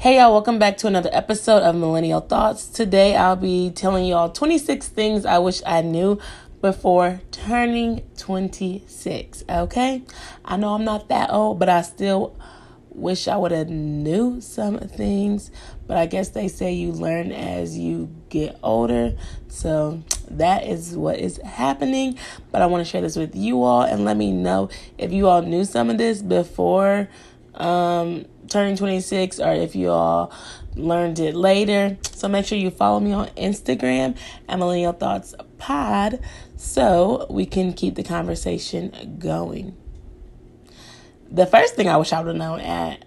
Hey y'all, welcome back to another episode of Millennial Thoughts. Today I'll be telling y'all 26 things I wish I knew before turning 26, okay? I know I'm not that old, but I still wish I would have knew some things, but I guess they say you learn as you get older, so that is what is happening. But I want to share this with you all and let me know if you all knew some of this before turning 26 or if you all learned it later. So make sure you follow me on Instagram at Millennial Thoughts Pod so we can keep the conversation going. The first thing I wish I would have known at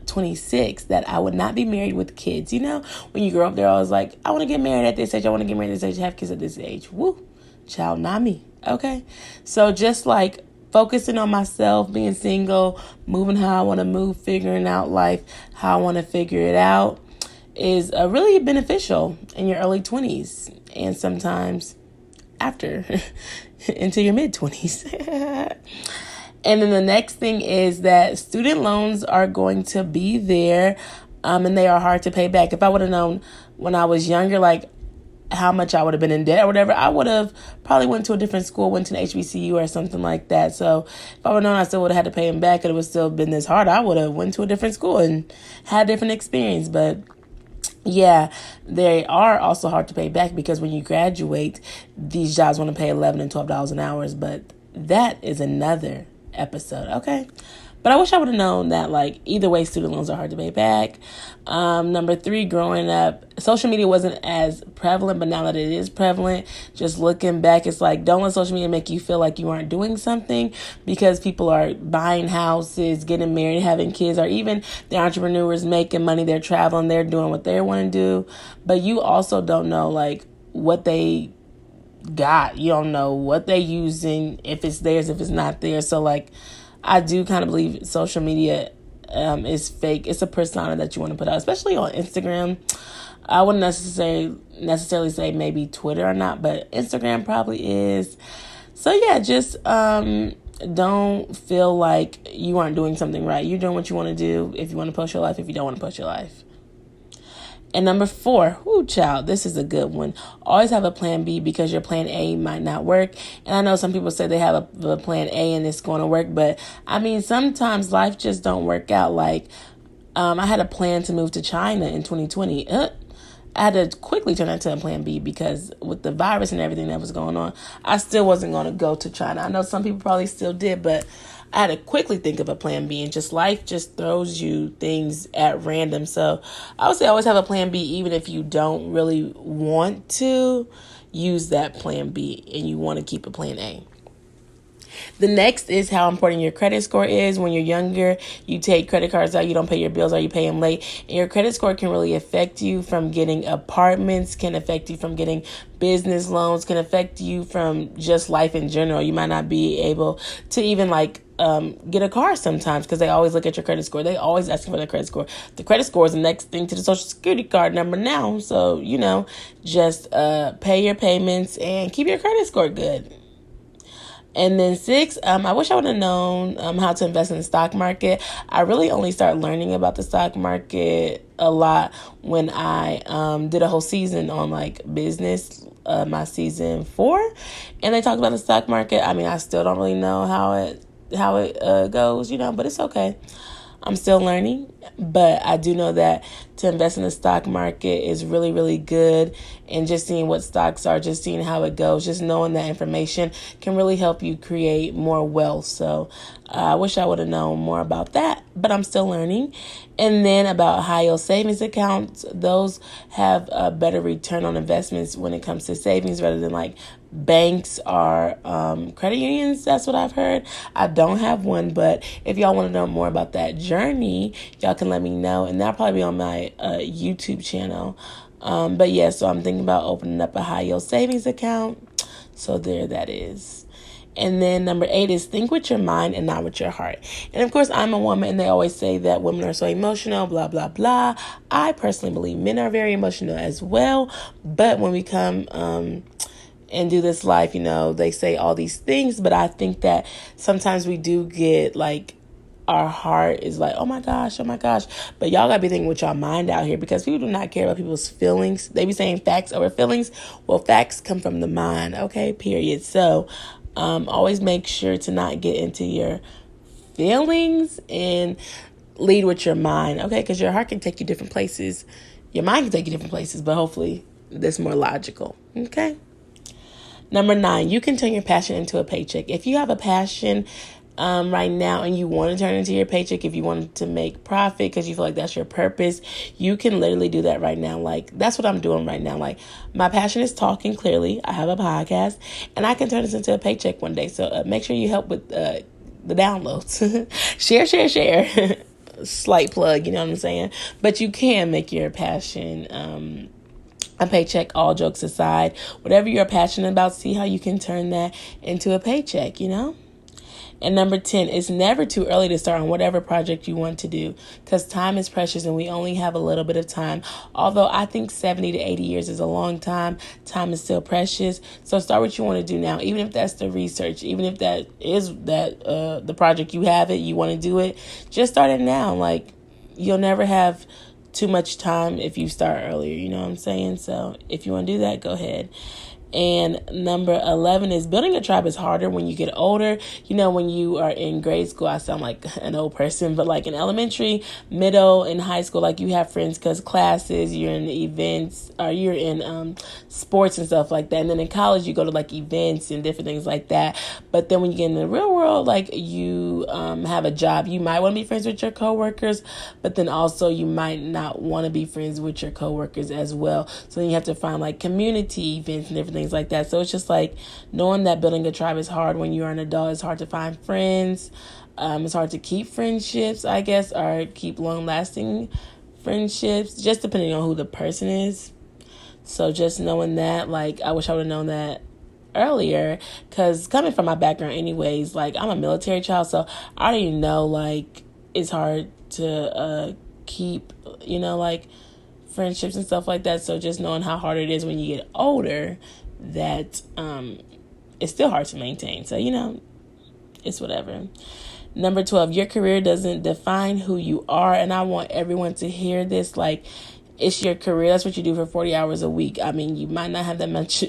26, that I would not be married with kids. You know, when you grow up, they're always like, I want to get married at this age, I want to get married at this age, have kids at this age. Woo, child, not me. Okay, so just like focusing on myself, being single, moving how I want to move, figuring out life, how I want to figure it out is really beneficial in your early 20s and sometimes after into your mid 20s. And then the next thing is that student loans are going to be there and they are hard to pay back. If I would have known when I was younger, like how much I would have been in debt or whatever, I would have probably went to a different school, went to an HBCU or something like that. So if I would have known I still would have had to pay them back and it would still been this hard, I would have went to a different school and had a different experience. But yeah, they are also hard to pay back because when you graduate, these jobs want to pay $11 and $12 an hour. But that is another episode, okay? But I wish I would have known that, like, either way, student loans are hard to pay back. Number 3, growing up, social media wasn't as prevalent, but now that it is prevalent, just looking back, it's like, don't let social media make you feel like you aren't doing something, because people are buying houses, getting married, having kids, or even they're entrepreneurs making money, they're traveling, they're doing what they want to do. But you also don't know, like, what they got. You don't know what they're using, if it's theirs, if it's not theirs. So, like, I do kind of believe social media is fake. It's a persona that you want to put out, especially on Instagram. I wouldn't necessarily say maybe Twitter or not, but Instagram probably is. So yeah, just don't feel like you aren't doing something right. You're doing what you want to do. If you want to post your life, if you don't want to post your life. And number 4, child, this is a good one. Always have a plan B because your plan A might not work. And I know some people say they have a plan A and it's going to work, but I mean, sometimes life just don't work out. Like, I had a plan to move to China in 2020. I had to quickly turn that to a plan B because with the virus and everything that was going on, I still wasn't going to go to China. I know some people probably still did, but I had to quickly think of a plan B, and just life just throws you things at random. So I would say always have a plan B, even if you don't really want to use that plan B and you want to keep a plan A. The next is how important your credit score is. When you're younger, you take credit cards out, you don't pay your bills or you pay them late. And your credit score can really affect you from getting apartments, can affect you from getting business loans, can affect you from just life in general. You might not be able to even get a car sometimes because they always look at your credit score. They always ask for the credit score. The credit score is the next thing to the social security card number now. So, just pay your payments and keep your credit score good. And then 6, I wish I would have known how to invest in the stock market. I really only started learning about the stock market a lot when I did a whole season on business, my season 4, and they talked about the stock market. I mean, I still don't really know how it goes, but it's okay. I'm still learning, but I do know that to invest in the stock market is really, really good. And just seeing what stocks are, just seeing how it goes, just knowing that information can really help you create more wealth. So I wish I would have known more about that, but I'm still learning. And then about high yield savings accounts, those have a better return on investments when it comes to savings rather than banks or credit unions. That's what I've heard. I don't have one, but if y'all want to know more about that journey, y'all can let me know, and that'll probably be on my YouTube channel. But yeah, so I'm thinking about opening up a high yield savings account. So there that is. And then number 8 is think with your mind and not with your heart. And of course, I'm a woman and they always say that women are so emotional, blah, blah, blah. I personally believe men are very emotional as well. But when we come and do this life, they say all these things. But I think that sometimes we do get our heart is like, oh my gosh. But y'all gotta be thinking with y'all mind out here, because people do not care about people's feelings. They be saying facts over feelings. Well, facts come from the mind, okay, period. So always make sure to not get into your feelings and lead with your mind, okay? Because your heart can take you different places. Your mind can take you different places, but hopefully that's more logical, okay? Number 9, you can turn your passion into a paycheck. If you have a passion right now and you want to turn it into your paycheck, if you want to make profit because you feel like that's your purpose, you can literally do that right now. Like, that's what I'm doing right now. Like, my passion is talking clearly. I have a podcast and I can turn this into a paycheck one day. So make sure you help with the downloads. share. Slight plug, you know what I'm saying? But you can make your passion a paycheck, all jokes aside. Whatever you're passionate about, see how you can turn that into a paycheck, you know? And number 10, it's never too early to start on whatever project you want to do, because time is precious and we only have a little bit of time. Although I think 70 to 80 years is a long time, time is still precious. So start what you want to do now, even if that's the research, even if that is the project, you have it, you want to do it, just start it now. Like, you'll never have too much time if you start earlier, you know what I'm saying? So if you want to do that, go ahead. And number 11 is building a tribe is harder when you get older. You know, when you are in grade school, I sound like an old person, but like in elementary, middle, and high school, like you have friends because classes, you're in events, or you're in sports and stuff like that. And then in college, you go to like events and different things like that. But then when you get in the real world, like you have a job, you might want to be friends with your coworkers, but then also you might not want to be friends with your coworkers as well. So then you have to find like community events and different things like that. So it's just like knowing that building a tribe is hard when you're an adult. It's hard to find friends. It's hard to keep friendships, I guess, or keep long-lasting friendships, just depending on who the person is. So just knowing that, like, I wish I would have known that earlier, because coming from my background anyways, like, I'm a military child, so I already know, like, it's hard to keep, you know, like, friendships and stuff like that. So just knowing how hard it is when you get older, that it's still hard to maintain. So, you know, it's whatever. Number 12, your career doesn't define who you are. And I want everyone to hear this. Like, it's your career. That's what you do for 40 hours a week. I mean, you might not have that much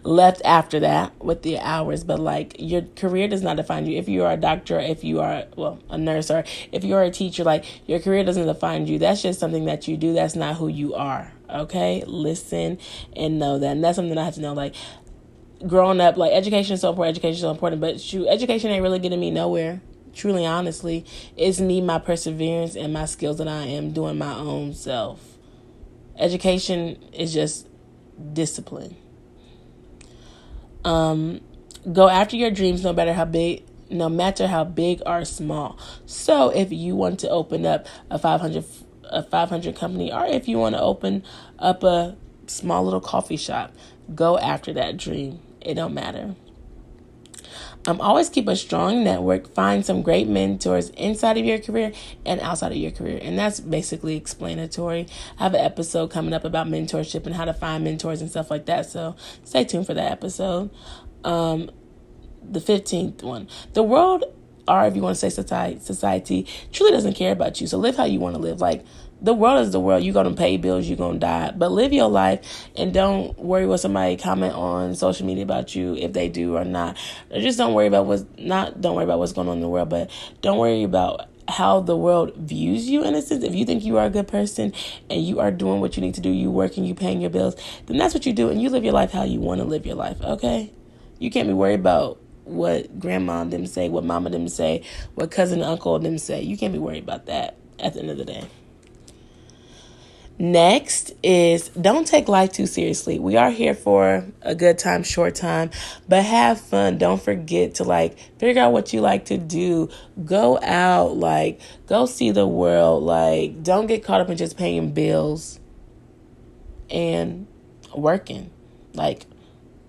left after that with the hours, but like, your career does not define you. If you are a doctor, if you are, well, a nurse, or if you are a teacher, like, your career doesn't define you. That's just something that you do. That's not who you are. Okay? Listen and know that. And that's something I have to know. Like, growing up, like, education is so important, but shoot, education ain't really getting me nowhere. Truly, honestly, it's me, my perseverance, and my skills that I am doing my own self. Education is just discipline. Go after your dreams, no matter how big or small. So if you want to open up a 500 company, or if you want to open up a small little coffee shop, go after that dream. It don't matter. Always keep a strong network. Find some great mentors inside of your career and outside of your career. And that's basically explanatory. I have an episode coming up about mentorship and how to find mentors and stuff like that. So stay tuned for that episode. The 15th one. The world, or if you want to say society, truly doesn't care about you. So live how you want to live. Like, the world is the world. You're going to pay bills. You're going to die. But live your life and don't worry what somebody comment on social media about you, if they do or not. Or just don't worry about what's going on in the world, but don't worry about how the world views you, in a sense. If you think you are a good person and you are doing what you need to do, you working, you paying your bills, then that's what you do. And you live your life how you want to live your life. Okay? You can't be worried about what grandma them say, what mama them say, what cousin and uncle them say. You can't be worried about that at the end of the day. Next is, don't take life too seriously. We are here for a good time, short time, but have fun. Don't forget to, like, figure out what you like to do. Go out, like, go see the world. Like, don't get caught up in just paying bills and working. Like,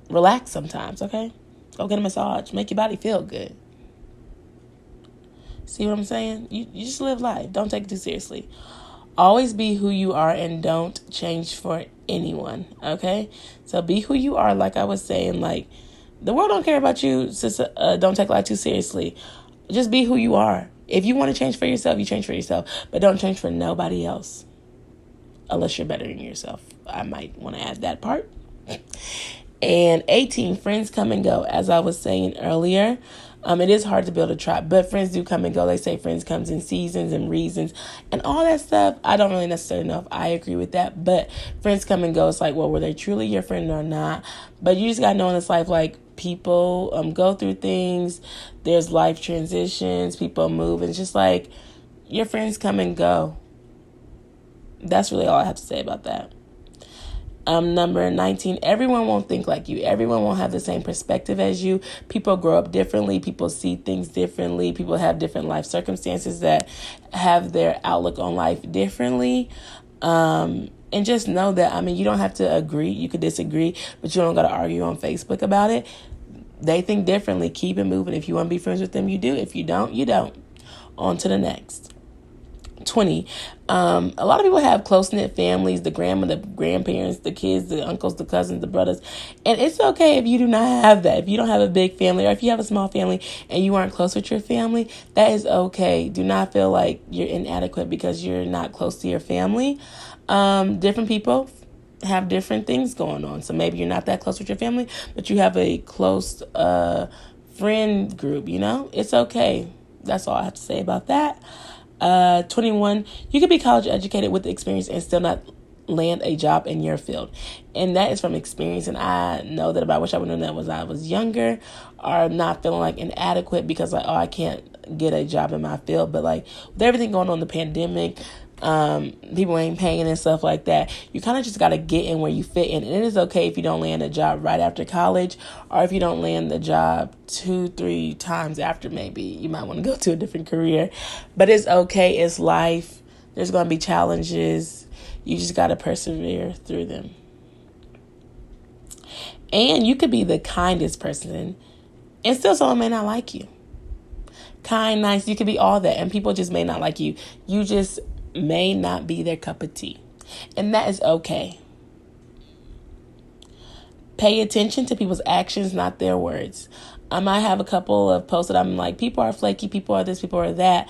relax sometimes, okay? Go get a massage. Make your body feel good. See what I'm saying? You just live life. Don't take it too seriously. Always be who you are and don't change for anyone, okay? So be who you are, like I was saying. Like, the world don't care about you, don't take life too seriously. Just be who you are. If you want to change for yourself, you change for yourself. But don't change for nobody else. Unless you're bettering yourself. I might want to add that part. And 18, friends come and go. As I was saying earlier, it is hard to build a tribe, but friends do come and go. They say friends comes in seasons and reasons and all that stuff. I don't really necessarily know if I agree with that, but friends come and go. It's like, well, were they truly your friend or not? But you just got to know in this life, like, people go through things. There's life transitions. People move. And it's just like, your friends come and go. That's really all I have to say about that. Number 19, everyone won't think like you. Everyone won't have the same perspective as you. People grow up differently. People see things differently. People have different life circumstances that have their outlook on life differently. And just know that, you don't have to agree. You could disagree, but you don't got to argue on Facebook about it. They think differently. Keep it moving. If you want to be friends with them, you do. If you don't, you don't. On to the next. 20. A lot of people have close-knit families, the grandma, the grandparents, the kids, the uncles, the cousins, the brothers. And it's okay if you do not have that. If you don't have a big family, or if you have a small family and you aren't close with your family, that is okay. Do not feel like you're inadequate because you're not close to your family. Different people have different things going on. So maybe you're not that close with your family, but you have a close friend group, It's okay. That's all I have to say about that. 21, you could be college educated with experience and still not land a job in your field. And that is from experience. And I know that I wish I would have known that when I was younger, or not feeling like inadequate because I can't get a job in my field. But like with everything going on, the pandemic, people ain't paying and stuff like that. You kind of just got to get in where you fit in. And it is okay if you don't land a job right after college, or if you don't land the job 2-3 times after. Maybe you might want to go to a different career, but it's okay. It's life. There's going to be challenges. You just got to persevere through them. And you could be the kindest person and still someone may not like you. Kind, nice, you could be all that, and people just may not like you. You just may not be their cup of tea, and that is okay. Pay attention to people's actions, not their words. I have a couple of posts that I'm like, people are flaky, people are this, people are that,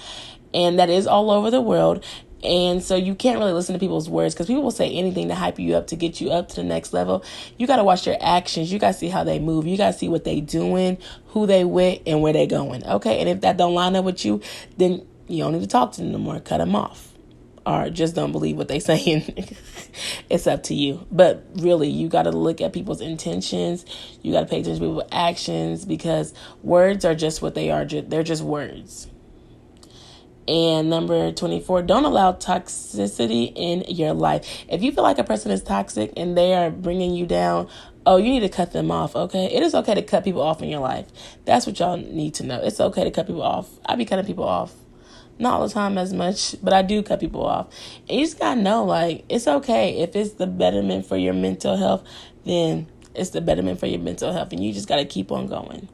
and that is all over the world. And so you can't really listen to people's words, because people will say anything to hype you up, to get you up to the next level. You got to watch their actions. You got to see how they move. You got to see what they doing, who they with, and where they going. Okay. And if that don't line up with you, then you don't need to talk to them no more. Cut them off, or just don't believe what they saying. It's up to you. But really, you got to look at people's intentions. You got to pay attention to people's actions, because words are just what they are. They're just words. And number 24, don't allow toxicity in your life. If you feel like a person is toxic and they are bringing you down, you need to cut them off, okay? It is okay to cut people off in your life. That's what y'all need to know. It's okay to cut people off. I be cutting people off. Not all the time as much, but I do cut people off. And you just got to know, like, it's okay. If it's the betterment for your mental health, then it's the betterment for your mental health. And you just got to keep on going.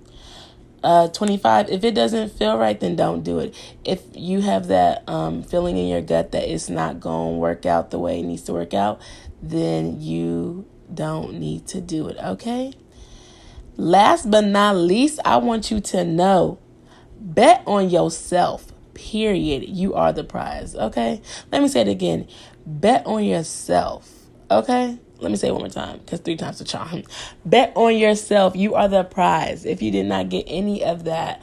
25, if it doesn't feel right, then don't do it. If you have that feeling in your gut that it's not going to work out the way it needs to work out, then you don't need to do it, okay? Last but not least, I want you to know, bet on yourself, period. You are the prize, okay? Let me say it again. Bet on yourself, okay? Let me say it one more time, because 3 times the charm. Bet on yourself. You are the prize. If you did not get any of that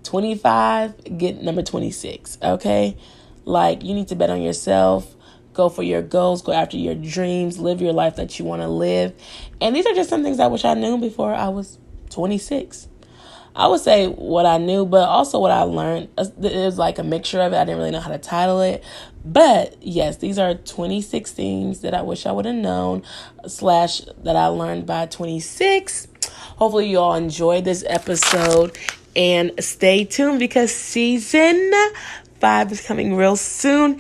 25, get number 26, okay? Like, you need to bet on yourself. Go for your goals. Go after your dreams. Live your life that you want to live. And these are just some things I wish I knew before I was 26. I would say what I knew, but also what I learned. It was like a mixture of it. I didn't really know how to title it. But yes, these are 26 things that I wish I would have known / that I learned by 26. Hopefully you all enjoyed this episode, and stay tuned, because season 5 is coming real soon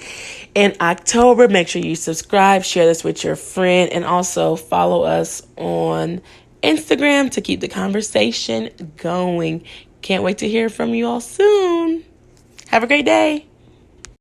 in October. Make sure you subscribe, share this with your friend, and also follow us on Instagram to keep the conversation going. Can't wait to hear from you all soon. Have a great day.